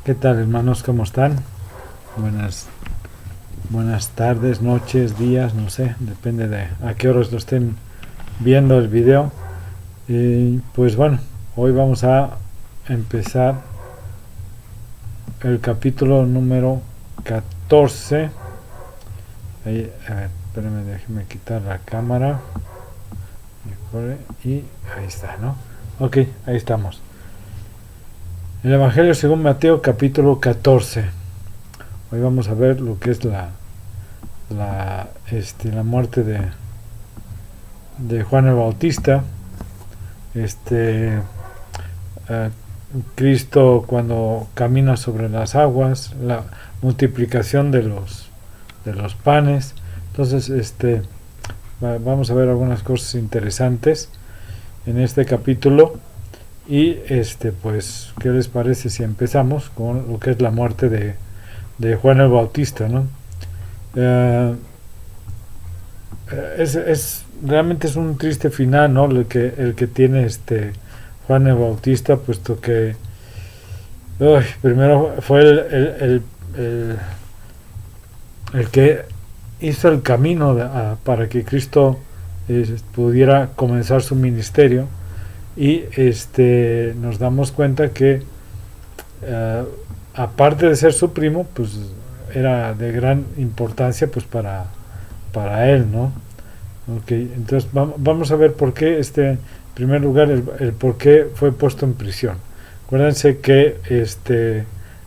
¿Qué tal, hermanos? ¿Cómo están? Buenas tardes, noches, días, no sé, depende de a qué horas lo estén viendo el video. Y pues bueno, hoy vamos a empezar el capítulo número 14. Ahí, a ver, espérenme, déjenme quitar la cámara. Y ahí está, ¿no? Ok, ahí estamos. El Evangelio según Mateo, capítulo 14. Hoy vamos a ver lo que es la muerte de Juan el Bautista. Cristo cuando camina sobre las aguas, la multiplicación de los panes. Entonces, vamos a ver algunas cosas interesantes en este capítulo. Y pues, ¿qué les parece si empezamos con lo que es la muerte de Juan el Bautista, ¿no? Realmente es un triste final, ¿no? El que tiene Juan el Bautista, puesto que primero fue el que hizo el camino para que Cristo pudiera comenzar su ministerio. Y nos damos cuenta que aparte de ser su primo, pues era de gran importancia pues para él, ¿no? Okay, entonces vamos a ver por qué en primer lugar el por qué fue puesto en prisión. Acuérdense que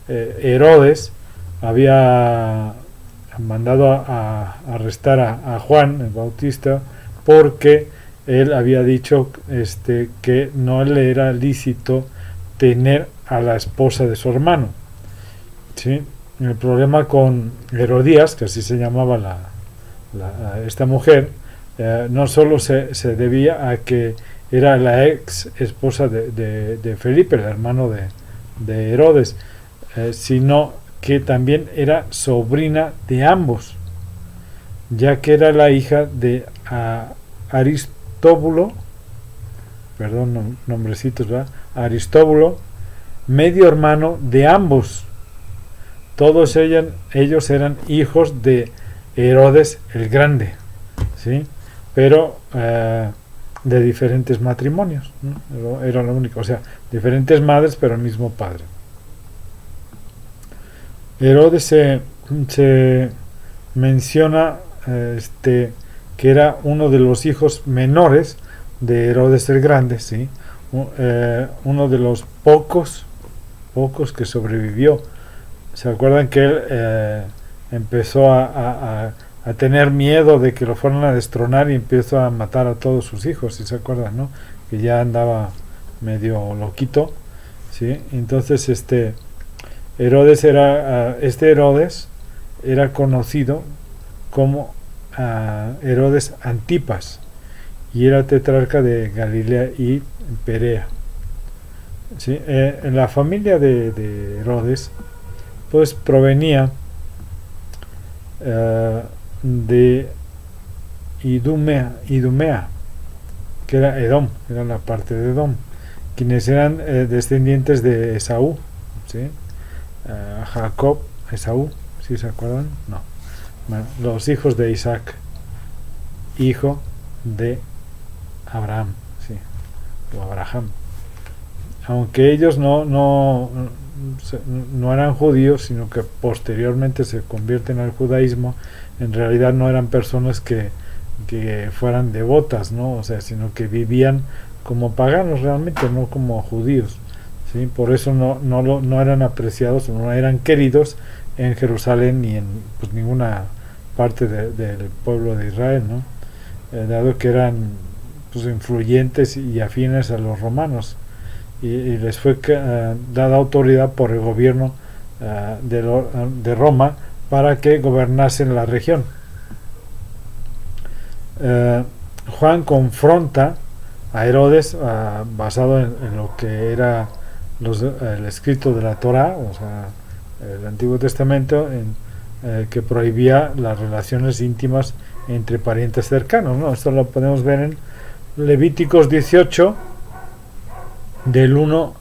Herodes había mandado a arrestar a Juan el Bautista porque él había dicho que no le era lícito tener a la esposa de su hermano, ¿sí? El problema con Herodías, que así se llamaba esta mujer, no solo se debía a que era la ex esposa de Felipe, el hermano de Herodes, sino que también era sobrina de ambos, ya que era la hija de Aristóbulo, perdón, nombrecitos, ¿verdad? Aristóbulo, medio hermano de ambos. Todos ellos eran hijos de Herodes el Grande, ¿sí? Pero de diferentes matrimonios, ¿no? Era lo único, o sea, diferentes madres, pero el mismo padre. Herodes se menciona que era uno de los hijos menores de Herodes el Grande, ¿sí? Uno de los pocos que sobrevivió. ¿Se acuerdan que él empezó a tener miedo de que lo fueran a destronar y empezó a matar a todos sus hijos? ¿Sí se acuerdan, no? Que ya andaba medio loquito, ¿sí? Entonces Herodes era conocido como Herodes Antipas y era tetrarca de Galilea y Perea, ¿sí? En la familia de Herodes pues provenía de Idumea, que era Edom, era la parte de Edom, quienes eran descendientes de Esaú, ¿sí? Jacob, Esaú, ¿sí se acuerdan? No. Bueno, los hijos de Isaac, hijo de Abraham, sí, o Abraham. Aunque ellos no eran judíos, sino que posteriormente se convierten al judaísmo, en realidad no eran personas que fueran devotas, ¿no? O sea, sino que vivían como paganos realmente, no como judíos, ¿sí? Por eso no eran apreciados o no eran queridos en Jerusalén ni en pues ninguna parte del pueblo de Israel, ¿no? Dado que eran pues influyentes y afines a los romanos, y les fue dada autoridad por el gobierno de Roma para que gobernasen la región. Juan confronta a Herodes basado en lo que era el escrito de la Torá, o sea, el Antiguo Testamento, que prohibía las relaciones íntimas entre parientes cercanos, ¿no? Esto lo podemos ver en Levíticos 18 del 1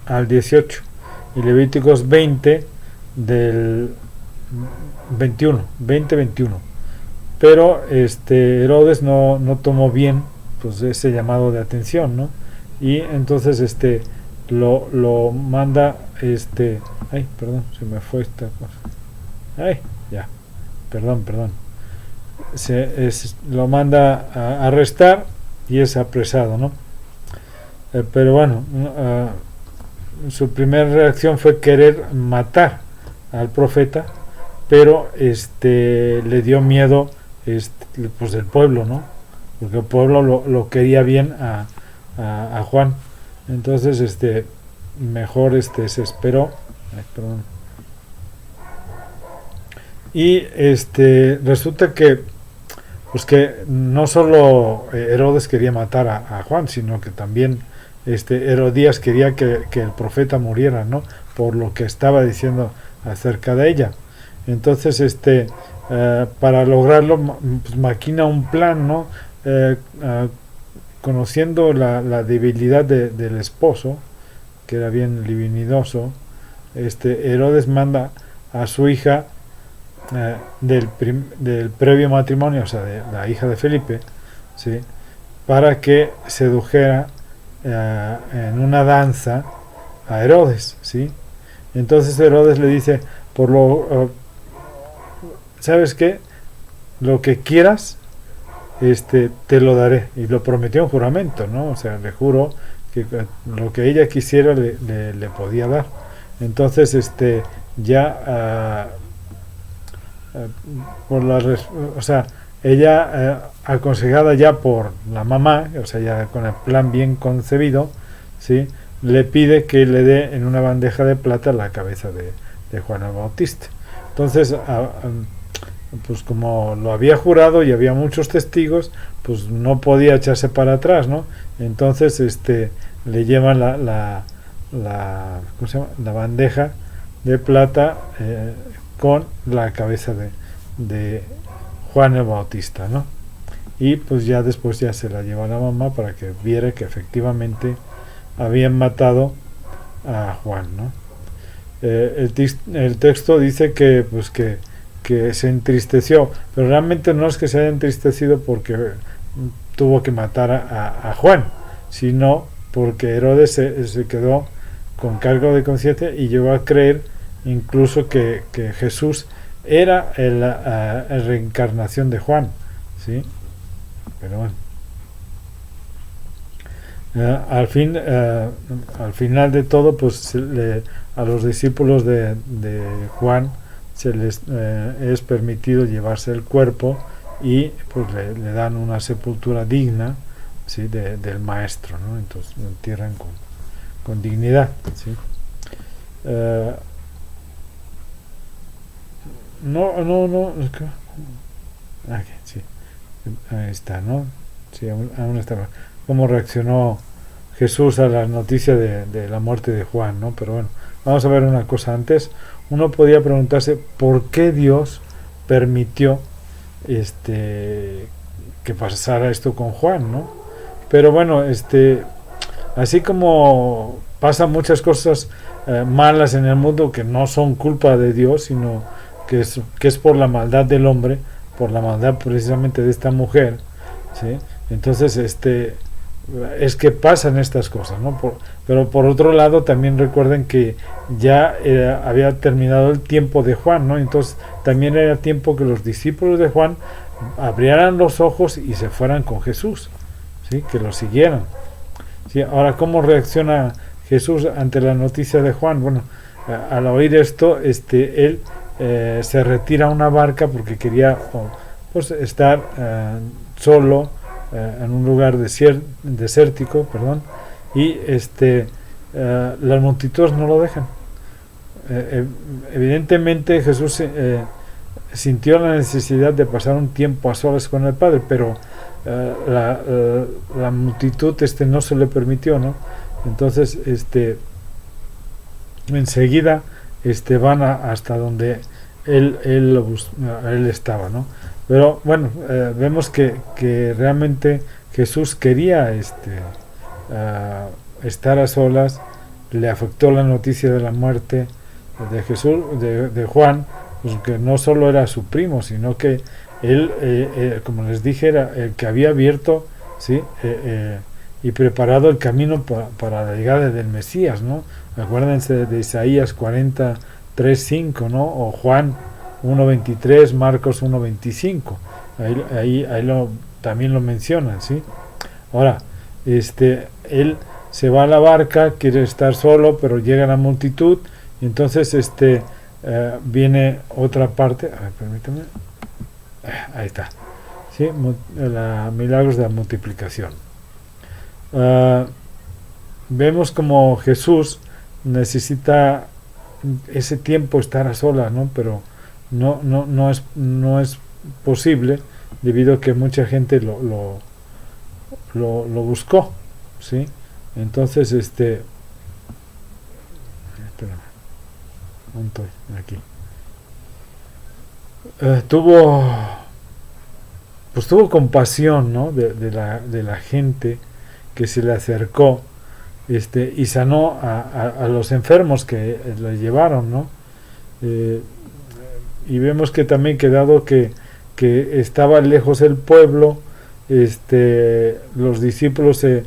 al 18, y Levíticos 20 del 20-21. Pero Herodes no tomó bien pues ese llamado de atención, ¿no? Y entonces lo manda ay, perdón, se me fue esta cosa. Ay, ya. Perdón. Lo manda a arrestar y es apresado, ¿no? Pero bueno, su primera reacción fue querer matar al profeta, pero le dio miedo pues del pueblo, ¿no? Porque el pueblo lo quería bien a Juan. Entonces mejor se esperó. Ay, perdón. Y resulta que pues que no solo Herodes quería matar a Juan, sino que también Herodías quería que el profeta muriera, ¿no? Por lo que estaba diciendo acerca de ella. Entonces para lograrlo pues maquina un plan, ¿no? Conociendo la debilidad del esposo, que era bien libidinoso, Herodes manda a su hija del previo matrimonio, o sea, de la hija de Felipe, ¿sí? Para que sedujera en una danza a Herodes, ¿sí? Entonces Herodes le dice, ¿sabes qué? Lo que quieras, te lo daré. Y lo prometió en juramento, ¿no? O sea, le juró que lo que ella quisiera le podía dar. Entonces, ya o sea, ella aconsejada ya por la mamá, o sea, ya con el plan bien concebido, ¿sí? Le pide que le dé en una bandeja de plata la cabeza de Juan el Bautista. Entonces, pues como lo había jurado y había muchos testigos, pues no podía echarse para atrás, ¿no? Entonces le llevan ¿cómo se llama? La bandeja de plata con la cabeza de Juan el Bautista, ¿no? Y pues ya después ya se la lleva a la mamá para que viera que efectivamente habían matado a Juan, ¿no? El texto dice que pues que se entristeció, pero realmente no es que se haya entristecido porque tuvo que matar a Juan, sino porque Herodes se quedó con cargo de conciencia y llegó a creer incluso que Jesús era la reencarnación de Juan, ¿sí? Pero bueno, al final de todo, pues a los discípulos de Juan se les es permitido llevarse el cuerpo y pues le dan una sepultura digna, ¿sí? Del maestro, ¿no? Entonces lo entierran con dignidad, ¿sí? No, aquí, sí, ahí está, ¿no? Sí, aún está. ¿Cómo reaccionó Jesús a la noticia de la muerte de Juan, ¿no? Pero bueno, vamos a ver una cosa antes. Uno podía preguntarse por qué Dios permitió que pasara esto con Juan, ¿no? Pero bueno, así como pasan muchas cosas malas en el mundo que no son culpa de Dios, sino que es por la maldad del hombre, por la maldad precisamente de esta mujer, ¿sí? Entonces es que pasan estas cosas, ¿no? Pero por otro lado también recuerden que ya había terminado el tiempo de Juan, ¿no? Entonces también era tiempo que los discípulos de Juan abrieran los ojos y se fueran con Jesús, ¿sí? Que lo siguieran, ¿sí? Ahora, ¿cómo reacciona Jesús ante la noticia de Juan? Bueno, al oír esto, él se retira a una barca porque quería pues estar solo en un lugar desértico, perdón, y las multitudes no lo dejan. Evidentemente Jesús sintió la necesidad de pasar un tiempo a solas con el Padre, pero la multitud no se le permitió, ¿no? Entonces enseguida van hasta donde él estaba, ¿no? Pero bueno, vemos que realmente Jesús quería estar a solas, le afectó la noticia de la muerte de Jesús, de Juan, pues que no solo era su primo, sino que él, como les dije, era el que había abierto, ¿sí? Y preparado el camino para la llegada del Mesías, ¿no? Acuérdense de Isaías 43:5, ¿no? O Juan 1:23, Marcos 1:25. Ahí también lo mencionan, ¿sí? Ahora, él se va a la barca, quiere estar solo, pero llega la multitud, y entonces viene otra parte. A ver, permítame. Ahí está. ¿Sí? Milagros de la multiplicación. Vemos como Jesús necesita ese tiempo estar a solas, ¿no? Pero no es posible, debido a que mucha gente lo buscó, ¿sí? Entonces espérame, ¿dónde estoy? Aquí. Tuvo compasión, ¿no? de la gente que se le acercó, y sanó a los enfermos que le llevaron, ¿no? Y vemos que también, que dado que estaba lejos el pueblo, los discípulos se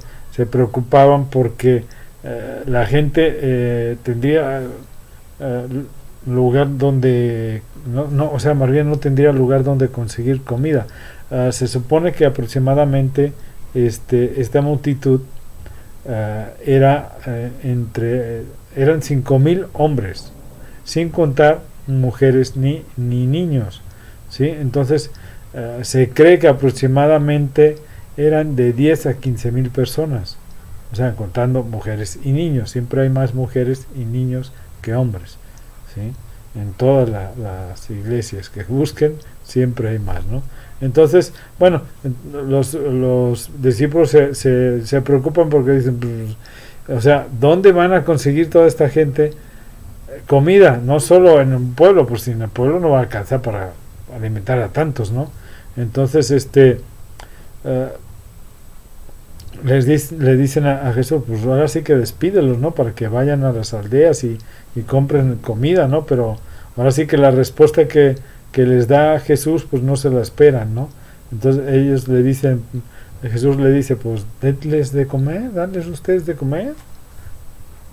preocupaban porque la gente tendría lugar donde o sea, más bien no tendría lugar donde conseguir comida. Se supone que aproximadamente esta multitud eran 5,000 hombres, sin contar mujeres ni niños, ¿sí? Entonces se cree que aproximadamente eran de 10 a 15,000 personas, o sea, contando mujeres y niños. Siempre hay más mujeres y niños que hombres, ¿sí? En todas las iglesias que busquen, siempre hay más, ¿no? Entonces, bueno, los discípulos se preocupan porque dicen, pues, o sea, ¿dónde van a conseguir toda esta gente comida? No solo en un pueblo, pues si en el pueblo no va a alcanzar para alimentar a tantos, ¿no? Entonces, le dicen a Jesús, pues ahora sí que despídelos, ¿no? Para que vayan a las aldeas y compren comida, ¿no? Pero ahora sí que la respuesta que les da Jesús, pues no se la esperan, ¿no? Entonces ellos le dicen, Jesús le dice, pues denles de comer, danles ustedes de comer,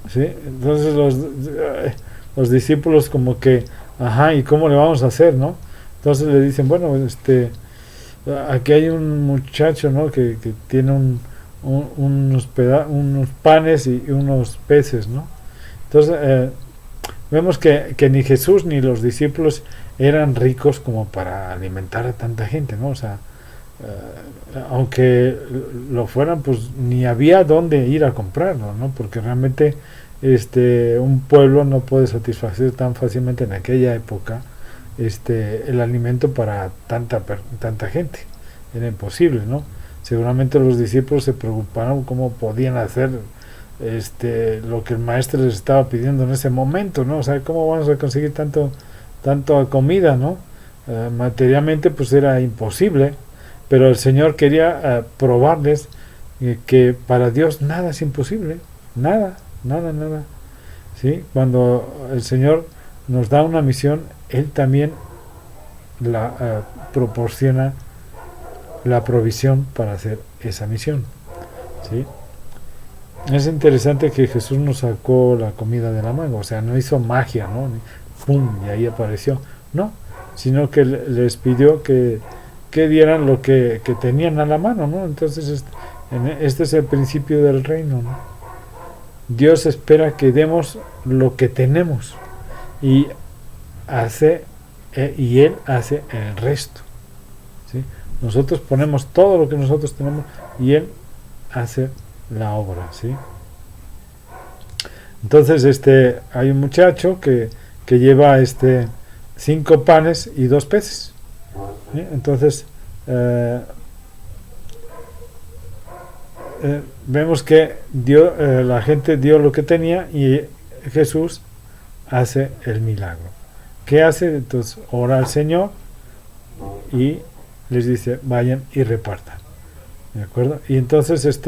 ¿sí? Entonces los discípulos como que, ajá, ¿y cómo le vamos a hacer, no? Entonces le dicen, bueno, aquí hay un muchacho, ¿no? Que tiene unos panes y unos peces, ¿no? Entonces vemos que ni Jesús ni los discípulos eran ricos como para alimentar a tanta gente, ¿no? O sea, aunque lo fueran, pues ni había dónde ir a comprarlo, ¿no? Porque realmente un pueblo no puede satisfacer tan fácilmente en aquella época el alimento para tanta gente. Era imposible, ¿no? Seguramente los discípulos se preocuparon cómo podían hacer lo que el maestro les estaba pidiendo en ese momento, ¿no? O sea, cómo vamos a conseguir tanto comida, ¿no? Materialmente pues era imposible, pero el Señor quería probarles que para Dios nada es imposible, nada, ¿sí? Cuando el Señor nos da una misión, Él también la proporciona la provisión para hacer esa misión, ¿sí? Es interesante que Jesús nos sacó la comida de la mano, o sea, no hizo magia, ¿no? ¡Pum! Y ahí apareció, no, sino que les pidió que dieran lo que tenían a la mano, ¿no? Entonces este es el principio del reino, ¿no? Dios espera que demos lo que tenemos y Él hace el resto, ¿sí? Nosotros ponemos todo lo que nosotros tenemos y Él hace la obra, ¿sí? Entonces hay un muchacho que lleva 5 panes y 2 peces, ¿sí? Entonces vemos que la gente dio lo que tenía y Jesús hace el milagro. ¿Qué hace? Entonces ora al Señor y les dice, vayan y repartan, ¿de acuerdo? Y entonces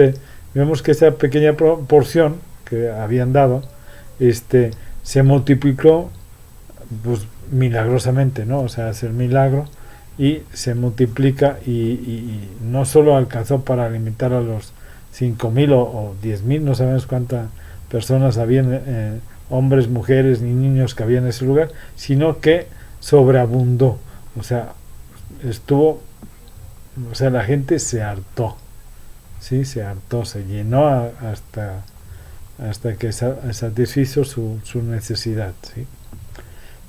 vemos que esa pequeña porción que habían dado, este, se multiplicó, pues milagrosamente, ¿no? O sea, hace el milagro y se multiplica y no solo alcanzó para alimentar a los 5.000 o 10.000, no sabemos cuántas personas habían, hombres, mujeres ni niños que había en ese lugar, sino que sobreabundó, o sea, estuvo, o sea, la gente se hartó, sí, se hartó, se llenó hasta que satisfizo su necesidad, ¿sí?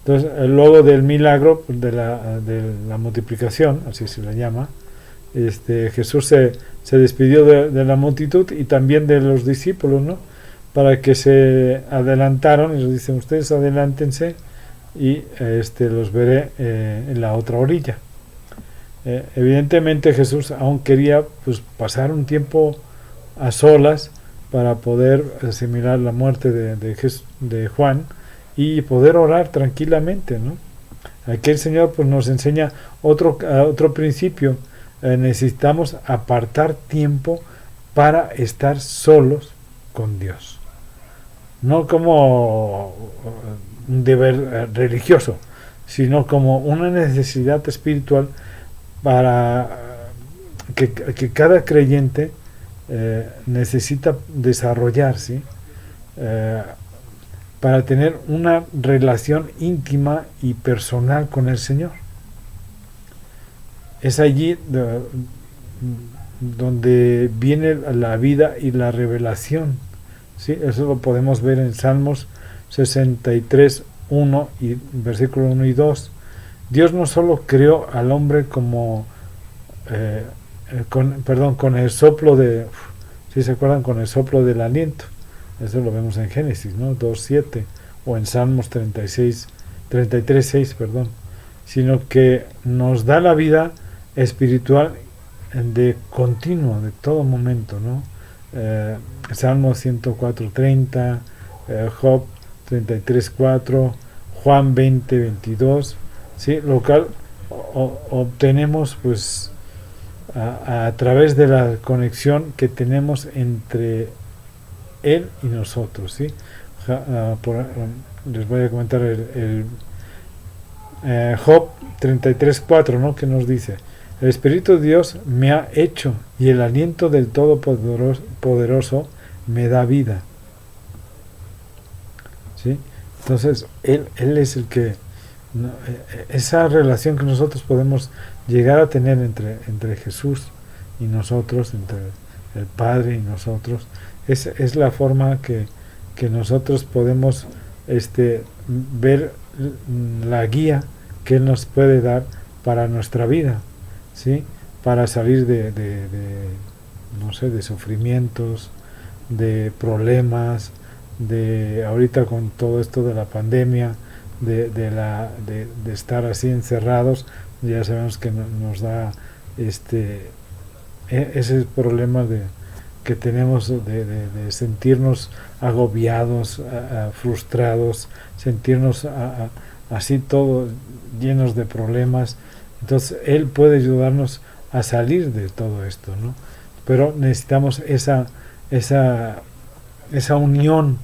Entonces, luego del milagro de la multiplicación, así se le llama, Jesús se despidió de la multitud y también de los discípulos, ¿no? Para que se adelantaron y les dicen, ustedes adelántense y los veré en la otra orilla. Evidentemente Jesús aún quería pues pasar un tiempo a solas para poder asimilar la muerte de Juan y poder orar tranquilamente, ¿no? Aquí el Señor pues nos enseña otro principio. Necesitamos apartar tiempo para estar solos con Dios, no como un deber religioso, sino como una necesidad espiritual para que cada creyente necesita desarrollar, ¿sí? Para tener una relación íntima y personal con el Señor. Es allí donde viene la vida y la revelación, ¿sí? Eso lo podemos ver en Salmos 63, 1 y versículo 1 y 2. Dios no solo creó al hombre como con el soplo de, si se acuerdan, con el soplo del aliento. Eso lo vemos en Génesis, ¿no? 2:7 o en Salmos 33:6, perdón, sino que nos da la vida espiritual de continuo, de todo momento, ¿no? Salmos 104:30, Job 33:4, Juan 20:22, ¿sí? Lo cual obtenemos pues a través de la conexión que tenemos entre Él y nosotros, ¿sí? Les voy a comentar el Job 33:4, ¿no? Que nos dice: el Espíritu de Dios me ha hecho y el aliento del Todopoderoso me da vida, ¿sí? Entonces Él es el que, ¿no? Esa relación que nosotros podemos llegar a tener entre Jesús y nosotros, entre el Padre y nosotros, es la forma que nosotros podemos ver la guía que Él nos puede dar para nuestra vida, ¿sí? Para salir no sé, de sufrimientos, de problemas, de ahorita con todo esto de la pandemia, de estar así encerrados. Ya sabemos que nos da ese problema que tenemos de sentirnos agobiados, frustrados, sentirnos así todos llenos de problemas. Entonces Él puede ayudarnos a salir de todo esto, ¿no? Pero necesitamos esa unión,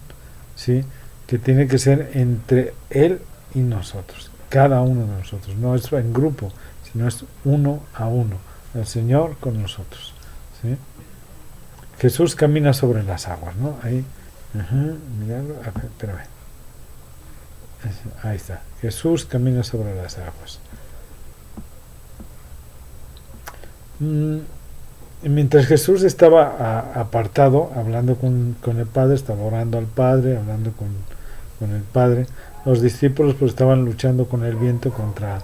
¿sí? Que tiene que ser entre Él y nosotros, cada uno de nosotros. No es en grupo, sino es uno a uno, el Señor con nosotros, ¿sí? Jesús camina sobre las aguas, ¿no? Ahí, miradlo, espérame. Ahí está. Jesús camina sobre las aguas. Mientras Jesús estaba apartado, hablando con el Padre, estaba orando al Padre, hablando con el Padre, los discípulos pues estaban luchando con el viento contra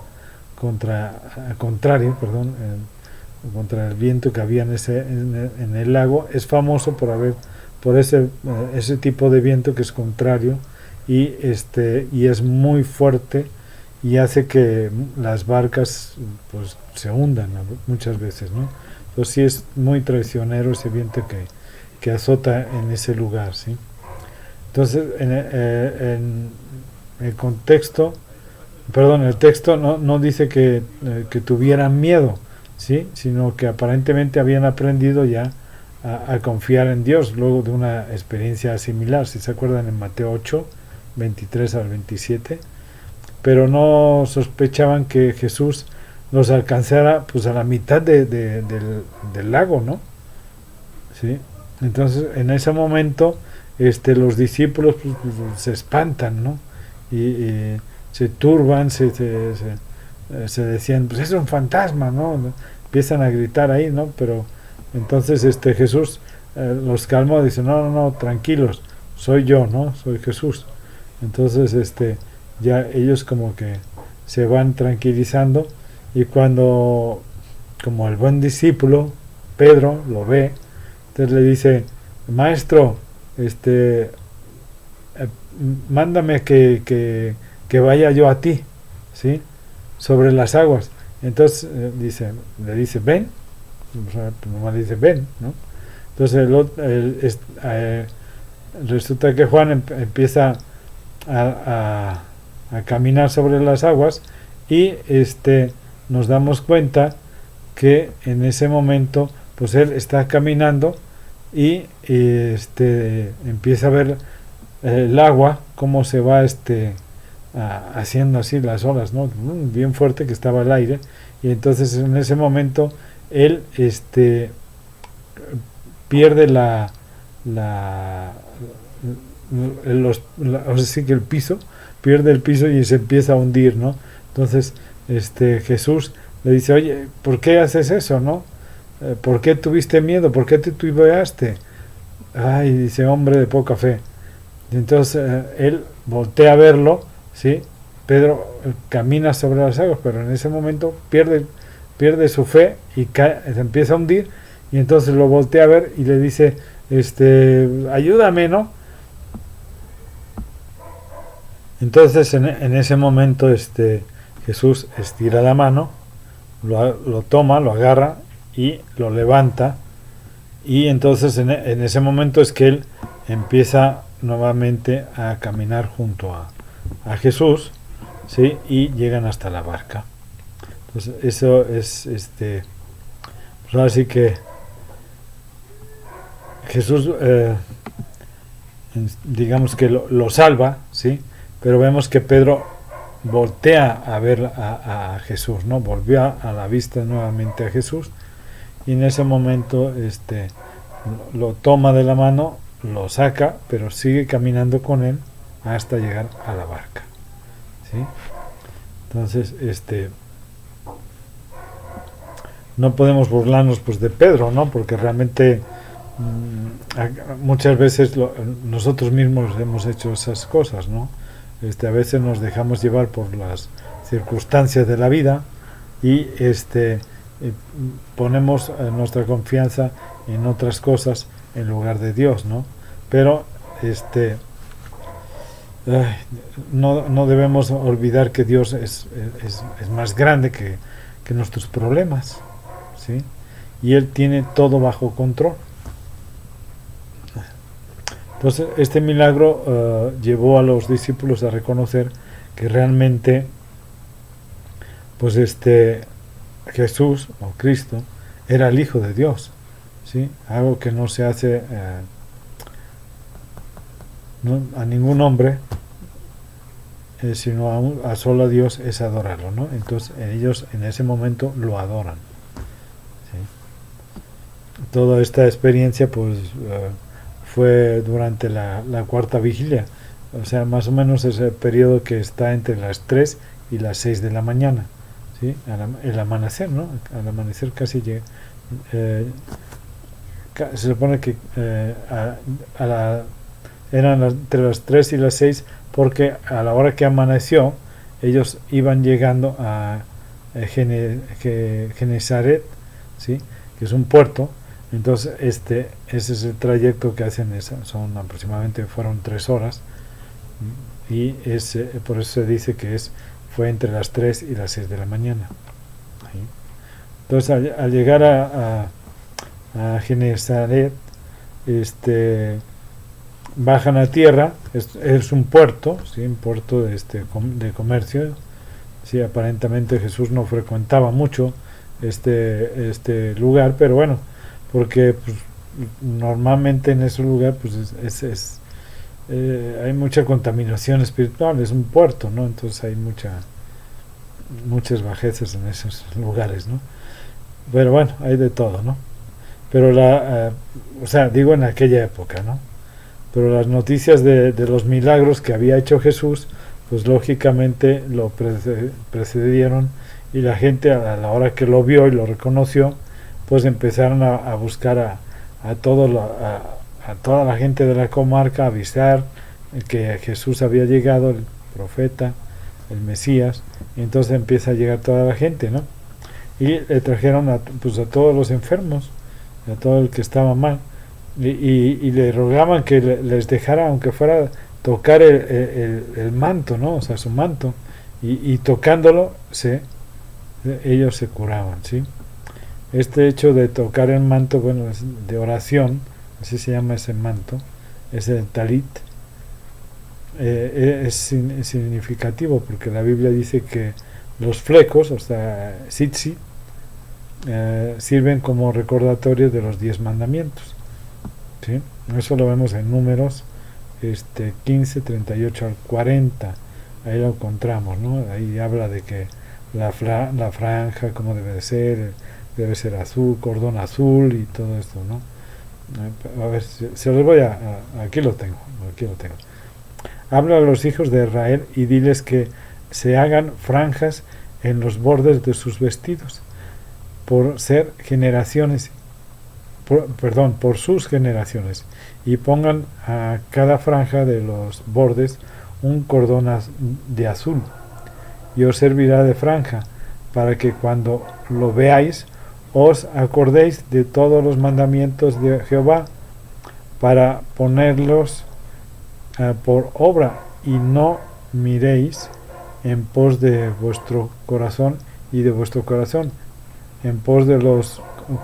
el viento que había en el lago. Es famoso por ese tipo de viento que es contrario y es muy fuerte y hace que las barcas pues se hundan muchas veces, ¿no? Entonces sí es muy traicionero ese viento que azota en ese lugar, ¿sí? Entonces en el contexto, perdón, el texto no dice que tuvieran miedo, ¿sí? Sino que aparentemente habían aprendido ya a confiar en Dios luego de una experiencia similar, si se acuerdan, en Mateo 8, 23 al 27, pero no sospechaban que Jesús los alcanzara pues a la mitad del lago, ¿no? ¿Sí? Entonces en ese momento los discípulos pues, se espantan, ¿no? Y se turban, se decían, pues es un fantasma, ¿no? Empiezan a gritar ahí, ¿no? Pero entonces Jesús los calmó, dice, no, tranquilos, soy yo, ¿no? Soy Jesús. Entonces ya ellos como que se van tranquilizando, y cuando, como el buen discípulo, Pedro lo ve, entonces le dice, maestro, mándame que vaya yo a ti, ¿sí? Sobre las aguas. Entonces le dice, ven, o sea, nomás le dice, ven, ¿no? Entonces resulta que Juan empieza a caminar sobre las aguas, y nos damos cuenta que en ese momento pues él está caminando y empieza a ver el agua cómo se va haciendo así las olas, ¿no? Bien fuerte que estaba el aire, y entonces en ese momento él pierde o sea, que el piso, pierde el piso y se empieza a hundir, ¿no? Entonces Jesús le dice, oye, ¿por qué haces eso, no? ¿Por qué tuviste miedo? ¿Por qué te tuibeaste? Ay, dice, hombre de poca fe. Y entonces él voltea a verlo, ¿sí? Pedro camina sobre las aguas, pero en ese momento pierde su fe y se empieza a hundir, y entonces lo voltea a ver y le dice, ayúdame, ¿no? Entonces en ese momento Jesús estira la mano, lo toma, lo agarra y lo levanta, y entonces en ese momento es que él empieza nuevamente a caminar junto a Jesús, ¿sí? Y llegan hasta la barca. Entonces eso es pues ahora sí que Jesús digamos que lo salva, ¿sí? Pero vemos que Pedro voltea a ver a Jesús, ¿no? Volvió a la vista nuevamente a Jesús, y en ese momento lo toma de la mano, lo saca, pero sigue caminando con él hasta llegar a la barca, ¿sí? Entonces no podemos burlarnos pues de Pedro, ¿no? Porque realmente muchas veces nosotros mismos hemos hecho esas cosas, ¿no? A veces nos dejamos llevar por las circunstancias de la vida, y ponemos nuestra confianza en otras cosas en lugar de Dios, ¿no? Pero no debemos olvidar que Dios es más grande que nuestros problemas, ¿sí? Y Él tiene todo bajo control. Entonces este milagro llevó a los discípulos a reconocer que realmente pues Jesús o Cristo era el Hijo de Dios, ¿sí? Algo que no se hace a ningún hombre, sino a solo a Dios, es adorarlo, ¿no? Entonces ellos en ese momento lo adoran, ¿sí? Toda esta experiencia pues fue durante la cuarta vigilia, o sea, más o menos ese periodo que está entre las 3 y las 6 de la mañana, ¿sí? El amanecer, ¿no? Al amanecer casi llega, se supone que eran entre las 3 y las 6, porque a la hora que amaneció ellos iban llegando a Genesaret, ¿sí? Que es un puerto. Entonces ese es el trayecto que hacen, son aproximadamente, fueron 3 horas, y por eso se dice que fue entre las 3 y las 6 de la mañana, ¿sí? Entonces al llegar a Genesaret, bajan a tierra, es un puerto, ¿sí? Un puerto de comercio, ¿sí? Aparentemente Jesús no frecuentaba mucho este lugar, pero bueno, porque pues, normalmente en ese lugar pues hay mucha contaminación espiritual, es un puerto, ¿no? Entonces hay muchas bajezas en esos lugares, ¿no? Pero bueno, hay de todo, ¿no? Pero o sea, digo en aquella época, ¿no? Pero las noticias de los milagros que había hecho Jesús, pues lógicamente lo precedieron, y la gente a la hora que lo vio y lo reconoció, pues empezaron a buscar a toda la gente de la comarca, a avisar que Jesús había llegado, el profeta, el Mesías, y entonces empieza a llegar toda la gente, ¿no? Y le trajeron pues a todos los enfermos, a todo el que estaba mal, y le rogaban que les dejara, aunque fuera, tocar el manto, ¿no? O sea, su manto, y tocándolo ellos se curaban, ¿sí? Este hecho de tocar el manto, bueno, es de oración, así se llama ese manto, es el talit. Es significativo porque la Biblia dice que los flecos, o sea, tzitzit, sirven como recordatorio de los 10 mandamientos, ¿sí? Eso lo vemos en Números 15, 38 al 40. Ahí lo encontramos, ¿no? Ahí habla de que la franja, como debe ser azul, cordón azul y todo esto, ¿no? A ver, se los voy aquí lo tengo. Habla a los hijos de Israel y diles que se hagan franjas en los bordes de sus vestidos, por sus generaciones, y pongan a cada franja de los bordes un cordón de azul, y os servirá de franja, para que cuando lo veáis os acordéis de todos los mandamientos de Jehová, para ponerlos por obra, y no miréis en pos de vuestro corazón y de vuestro corazón, en pos de los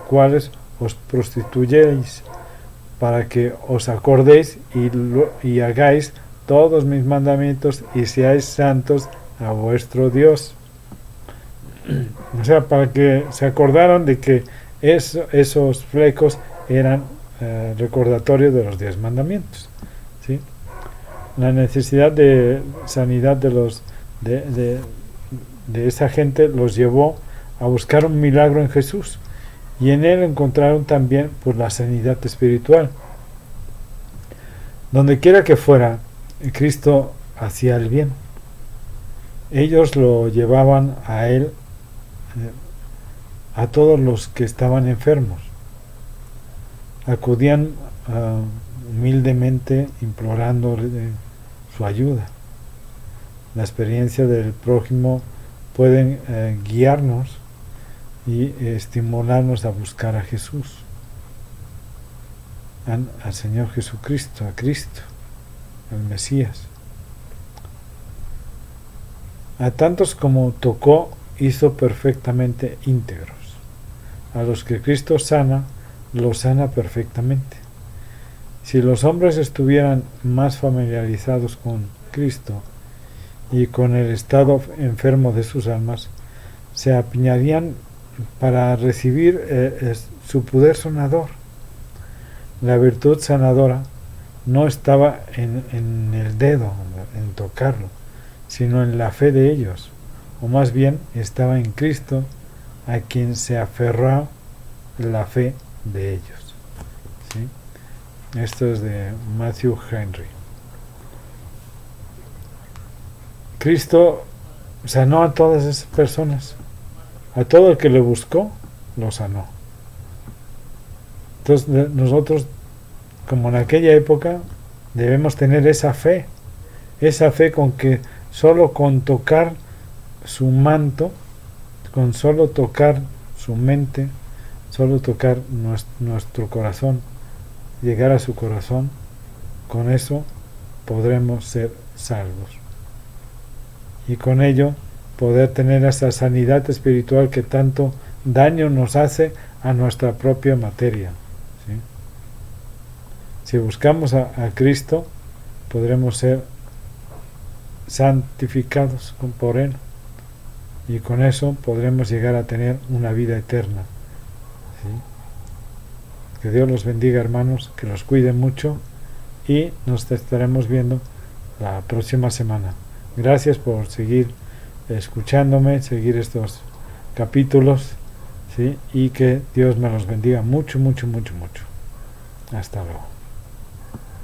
cuales os prostituyéis, para que os acordéis y hagáis todos mis mandamientos y seáis santos a vuestro Dios. O sea, para que se acordaran de que esos flecos eran recordatorio de los 10 mandamientos, ¿sí? La necesidad de sanidad de esa gente los llevó a buscar un milagro en Jesús, y en él encontraron también pues la sanidad espiritual. Donde quiera que fuera, Cristo hacía el bien. Ellos lo llevaban a él, a todos los que estaban enfermos. Acudían humildemente implorando su ayuda. La experiencia del prójimo pueden guiarnos y estimularnos a buscar a Jesús, al Señor Jesucristo, a Cristo, al Mesías. A tantos como tocó, hizo perfectamente íntegros. A los que Cristo sana, los sana perfectamente. Si los hombres estuvieran más familiarizados con Cristo y con el estado enfermo de sus almas, se apiñarían para recibir su poder sanador. La virtud sanadora no estaba en el dedo, en tocarlo, sino en la fe de ellos, o más bien estaba en Cristo, a quien se aferró la fe de ellos, ¿sí? Esto es de Matthew Henry. Cristo sanó a todas esas personas, a todo el que le buscó, lo sanó. Entonces nosotros, como en aquella época, debemos tener esa fe con que solo con tocar su manto, con solo tocar su mente, solo tocar nuestro corazón, llegar a su corazón, con eso podremos ser salvos. Y con ello poder tener esa sanidad espiritual que tanto daño nos hace a nuestra propia materia, ¿sí? Si buscamos a Cristo, podremos ser santificados por Él, y con eso podremos llegar a tener una vida eterna, ¿sí? Que Dios los bendiga, hermanos, que los cuide mucho y nos estaremos viendo la próxima semana. Gracias por seguir escuchándome, seguir estos capítulos, ¿sí? Y que Dios me los bendiga mucho, mucho, mucho, mucho. Hasta luego.